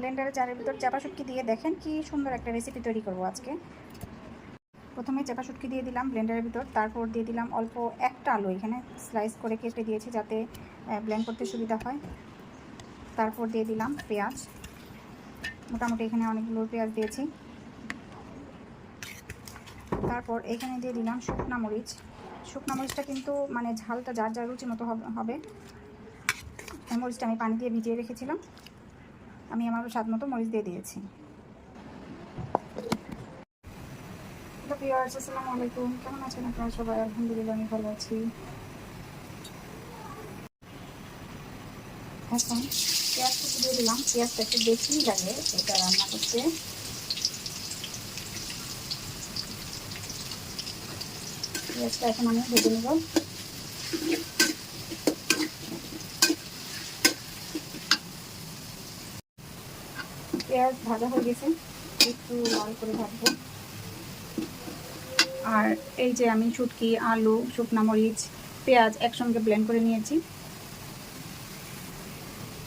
ব্লেন্ডারে জারের ভিতর চাপা শুটকি দিয়ে দেখেন কি সুন্দর একটা রেসিপি তৈরি করব আজকে। প্রথমে চাপা শুটকি দিয়ে দিলাম ব্লেন্ডারের ভিতর, তারপর দিয়ে দিলাম অল্প একটা আলু, এখানে স্লাইস করে কেটে দিয়েছি যাতে ব্লেন্ড করতে সুবিধা হয়। তারপর দিয়ে দিলাম পেঁয়াজ, মোটামুটি এখানে অনেকগুলো পেঁয়াজ দিয়েছি। তারপর এখানে দিয়ে দিলাম শুকনা মরিচ। শুকনা মরিচটা কিন্তু মানে ঝালটা যার যার রুচি মতো হবে। এই মরিচটা আমি পানি দিয়ে ভিজিয়ে রেখেছিলাম, আমি আমার স্বাদ মতো মরিচ দিয়ে দিয়েছি। তো ভিউয়ার্স, আসসালামু আলাইকুম, কেমন আছেন আপনারা সবাই? আলহামদুলিল্লাহ আমি ভালো আছি। এখন পেঁয়াজ কুচি দিয়ে দিলাম, পেঁয়াজটা একটু বেশিই লাগে এটা রান্না করতে। পেঁয়াজটা এখন আমি ভেজে নেব। পেঁয়াজ ভাজা হয়ে গেছে, একটু লাল করে ভাজবো। আর এই যে আমি শুটকি, আলু, শুকনা মরিচ, পেঁয়াজ একসঙ্গে ব্লেন্ড করে নিয়েছি।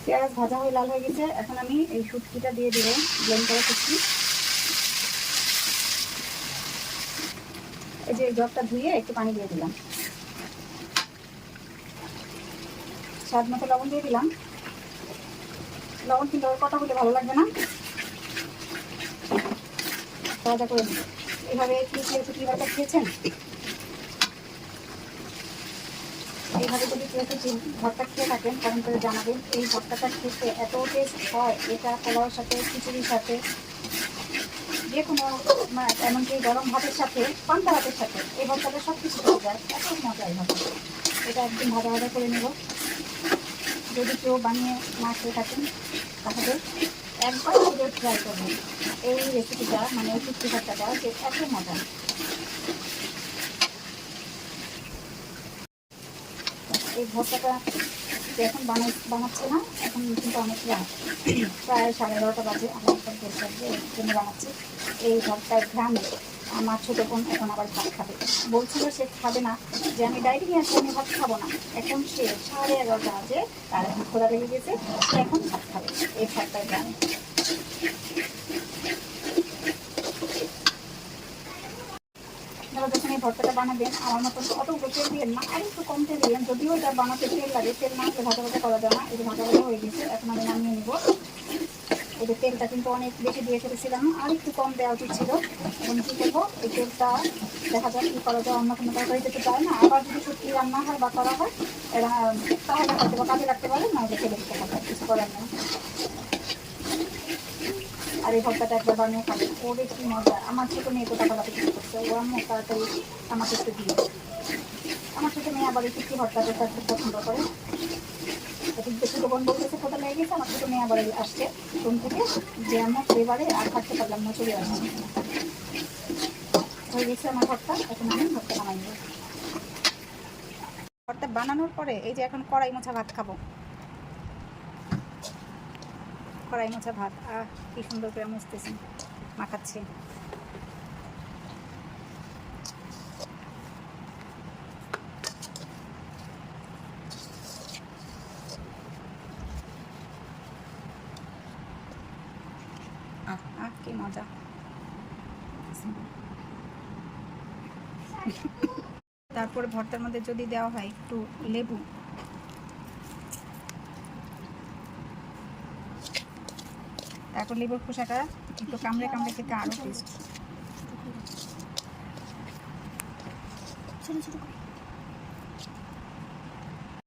পেঁয়াজ ভাজা হয়ে লাল হয়ে গেছে, এখন আমি এই শুটকিটা দিয়ে দেবো, ব্লেন্ড করা শুটকি। এই যে জগটা ধুয়ে একটু পানি দিয়ে দিলাম, স্বাদ মতো লবণ দিয়ে দিলাম। লবণ কিন্তু কটা হলে ভালো লাগবে না, ভাজা করে দিই। এইভাবে কি শুটকি ভাজা খেয়েছেন? এইভাবে যদি কেউ ভর্তা খেয়ে থাকেন কমেন্ট করে জানাবেন। এই ভর্তাটা খেতে এত টেস্ট হয়, এটা পোলাওর সাথে, খিচুড়ির সাথে, যে কোনো এমনকি গরম ভাতের সাথে, পান্তা ভাতের সাথে এই ভর্তাটা সব কিছু পাওয়া যায়। এত মজা এই ভর্তা, এটা একদম ভাজা ভাজা করে নেব। যদি কেউ বানিয়ে না খেয়ে থাকেন তাহলে একবার করে ট্রাই করবেন এই রেসিপিটা, মানে এই শুটকি ভর্তাটা, যে এত মজা। এই ভর্তাটা এখন বানাচ্ছে না, এখন কিন্তু অনেক রাত, প্রায় 11:30 বাজে। আমার একটা গেস্ট আসবে, এর জন্য বানাচ্ছি। এই ভর্তার ঘ্রাণে আমার ছোটো বোন এখন আবার ভাত খাবে। বলছিল সে খাবে না, যে আমি ডায়েটিং আছি, আমি ভাত খাবো না। এখন সে 11:30 বাজে, তার এখন খোলা লেগে গেছে, এখন ভাত খাবে এই ভর্তার ঘ্রাণে। যখন এই ভর্তাটা বানাবেন, আমার মতন অত তেল দিবেন না, আর একটু কম তেল দিবেন। যদিও এটা বানাতে তেল লাগে, তেল না হলে ভাজা ভাজা করা যায় না। এই যে ভাজা ভাজা হয়ে গেছে, এখন আমি নামিয়ে নেব। এই যে তেলটা কিন্তু অনেক বেশি দিয়ে ফেলেছিলাম, আর একটু কম দেওয়া উচিত ছিল। এখন কী করবো, এই তেলটা দেখা যায় কী করা যায়, অন্য কোনো তরকারিতে তো যায় না। আবার যদি শুটকি রান্না হয় বা করা হয়, তাহলে হয়তো বা কাজে রাখতে পারে, না ফেলে দিতে হবে, কিছু করার নেই। আর এই ভর্তাটা একবার বানিয়ে খাবে, ওরে কি মজা। আমার ছোটো মেয়ে তো টাকাটাতে কিছু করছে, ও আমার তাড়াতাড়ি আমাকে একটু দিয়ে। আমার ছোটো মেয়ে আবার এই শুটকি ভর্তাটা খুব পছন্দ করে। এদিকে ছোটো বোন বলতেছে কোথায় লেগে গেছে, আমার ছোটো মেয়ে আবার আসছে রুম থেকে, যে আমার এবারে আর থাকতে পারলাম না, চলে আসছে। হয়ে গেছে আমার ভর্তা, এখন আমি ভর্তা বানাই নেব। ভর্তা বানানোর পরে এই যে এখন কড়াই মোছা ভাত খাবো। কড়াই মোছা ভাত, কি সুন্দর করে মুছতেছি, মাখাচ্ছি। কি মজা। তারপরে ভর্তার মধ্যে যদি দেওয়া হয় একটু লেবু, তারপর লেবুর খোসাটা একটু কামড়ে কামড়ে খেতে আরও টেস্ট।